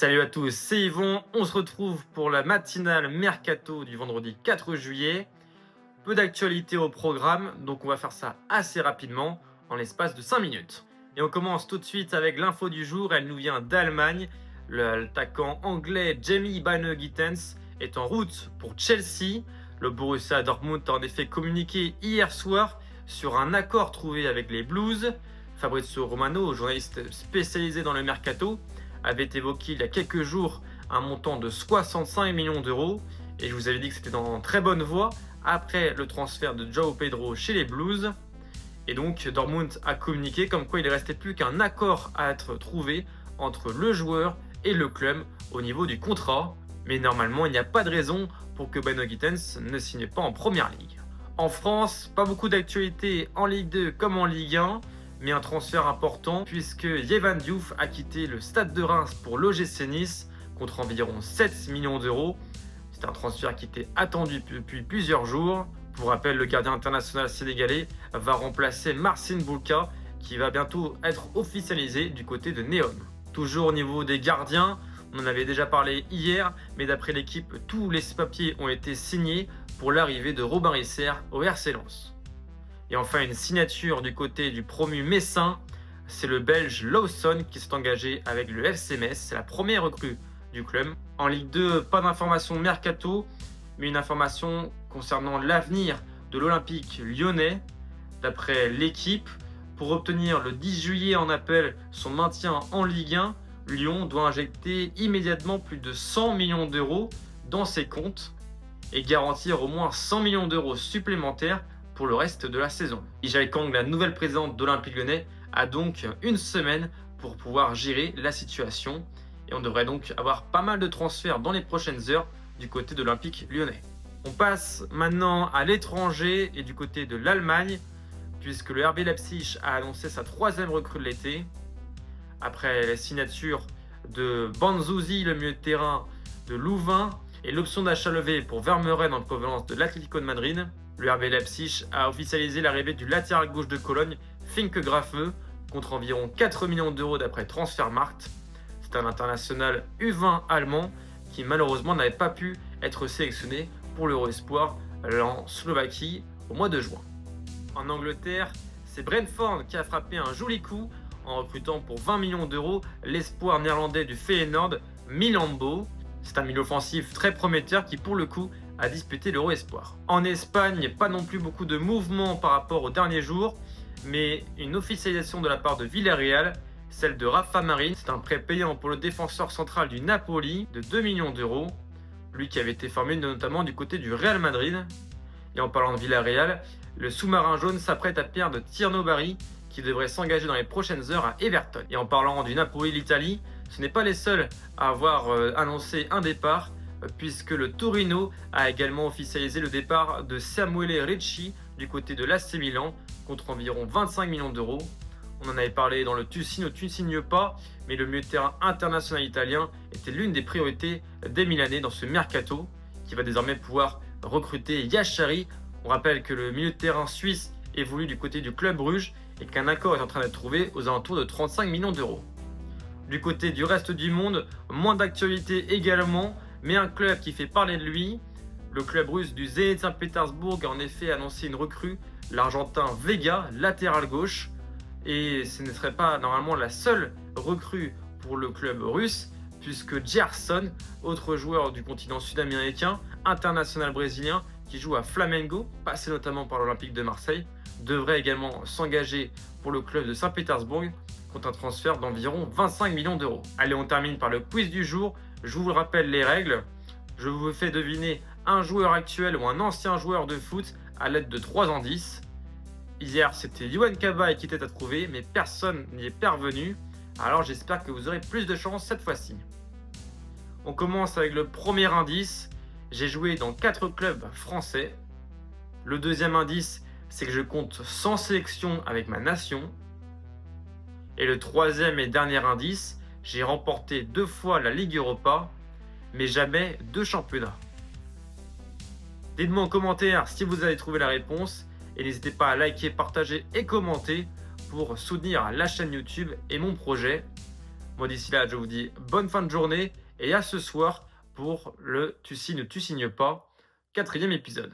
Salut à tous, c'est Yvon. On se retrouve pour la matinale Mercato du vendredi 4 juillet. Peu d'actualité au programme, donc on va faire ça assez rapidement, en l'espace de 5 minutes. Et on commence tout de suite avec l'info du jour, elle nous vient d'Allemagne. L'attaquant anglais Jamie Banner Gittens est en route pour Chelsea. Le Borussia Dortmund a en effet communiqué hier soir sur un accord trouvé avec les Blues. Fabrizio Romano, journaliste spécialisé dans le mercato, avait évoqué il y a quelques jours un montant de 65 millions d'euros, et je vous avais dit que c'était dans très bonne voie après le transfert de João Pedro chez les Blues. Et donc Dortmund a communiqué comme quoi il ne restait plus qu'un accord à être trouvé entre le joueur et le club au niveau du contrat. Mais normalement, il n'y a pas de raison pour que Banner Gittens ne signe pas en première ligue. En France, pas beaucoup d'actualités en Ligue 2 comme en Ligue 1, mais un transfert important puisque Yehvan Diouf a quitté le Stade de Reims pour l'OGC Nice contre environ 7 millions d'euros. C'est un transfert qui était attendu depuis plusieurs jours. Pour rappel, le gardien international sénégalais va remplacer Marcin Bulka qui va bientôt être officialisé du côté de Neom. Toujours au niveau des gardiens, on en avait déjà parlé hier, mais d'après l'équipe, tous les papiers ont été signés pour l'arrivée de Robin Risser au RC Lens. Et enfin, une signature du côté du promu messin, c'est le Belge Lawson qui s'est engagé avec le FC Metz. C'est la première recrue du club. En Ligue 2, pas d'information mercato, mais une information concernant l'avenir de l'Olympique lyonnais. D'après l'équipe, pour obtenir le 10 juillet en appel son maintien en Ligue 1, Lyon doit injecter immédiatement plus de 100 millions d'euros dans ses comptes et garantir au moins 100 millions d'euros supplémentaires pour le reste de la saison. Ijai Kang, la nouvelle présidente d'Olympique Lyonnais, a donc une semaine pour pouvoir gérer la situation et on devrait donc avoir pas mal de transferts dans les prochaines heures du côté de l'Olympique Lyonnais. On passe maintenant à l'étranger et du côté de l'Allemagne puisque le RB Leipzig a annoncé sa troisième recrue de l'été. Après la signature de Banzuzi, le milieu de terrain de Louvain, et l'option d'achat levée pour Vermeuren en provenance de l'Atlético de Madrid, le RB Leipzig a officialisé l'arrivée du latéral gauche de Cologne, Finke Graffe, contre environ 4 millions d'euros d'après Transfermarkt. C'est un international U20 allemand qui malheureusement n'avait pas pu être sélectionné pour l'Euro Espoir en Slovaquie au mois de juin. En Angleterre, c'est Brentford qui a frappé un joli coup en recrutant pour 20 millions d'euros l'espoir néerlandais du Feyenoord, Milambo. C'est un milieu offensif très prometteur qui, pour le coup, a disputé l'Euro Espoir. En Espagne, pas non plus beaucoup de mouvements par rapport aux derniers jours, mais une officialisation de la part de Villarreal, celle de Rafa Marin. C'est un prêt payant pour le défenseur central du Napoli de 2 millions d'euros, lui qui avait été formé notamment du côté du Real Madrid. Et en parlant de Villarreal, le sous-marin jaune s'apprête à perdre Tierno Barry, qui devrait s'engager dans les prochaines heures à Everton. Et en parlant du Napoli, l'Italie, ce n'est pas les seuls à avoir annoncé un départ, puisque le Torino a également officialisé le départ de Samuele Ricci du côté de l'AC Milan contre environ 25 millions d'euros. On en avait parlé dans le Tu signes ou tu ne signes pas, mais le milieu de terrain international italien était l'une des priorités des Milanais dans ce mercato, qui va désormais pouvoir recruter Yachari. On rappelle que le milieu de terrain suisse évolue du côté du club Bruges et qu'un accord est en train d'être trouvé aux alentours de 35 millions d'euros. Du côté du reste du monde, moins d'actualité également, mais un club qui fait parler de lui. Le club russe du Zénith Saint-Pétersbourg a en effet annoncé une recrue, l'Argentin Vega, latéral gauche. Et ce ne serait pas normalement la seule recrue pour le club russe, puisque Gerson, autre joueur du continent sud-américain, international brésilien, qui joue à Flamengo, passé notamment par l'Olympique de Marseille, devrait également s'engager pour le club de Saint-Pétersbourg contre un transfert d'environ 25 millions d'euros. Allez, on termine par le quiz du jour. Je vous rappelle les règles. Je vous fais deviner un joueur actuel ou un ancien joueur de foot à l'aide de 3 indices. Hier, c'était Yohan Cabaye qui était à trouver, mais personne n'y est parvenu. Alors j'espère que vous aurez plus de chance cette fois-ci. On commence avec le premier indice. J'ai joué dans 4 clubs français. Le deuxième indice, c'est que je compte 100 sélections avec ma nation. Et le troisième et dernier indice, j'ai remporté 2 fois la Ligue Europa, mais jamais 2 championnats. Dites-moi en commentaire si vous avez trouvé la réponse et n'hésitez pas à liker, partager et commenter pour soutenir la chaîne YouTube et mon projet. Moi, Moi d'ici là, je vous dis bonne fin de journée et à ce soir pour le Tu signes ou tu signes pas, 4e épisode.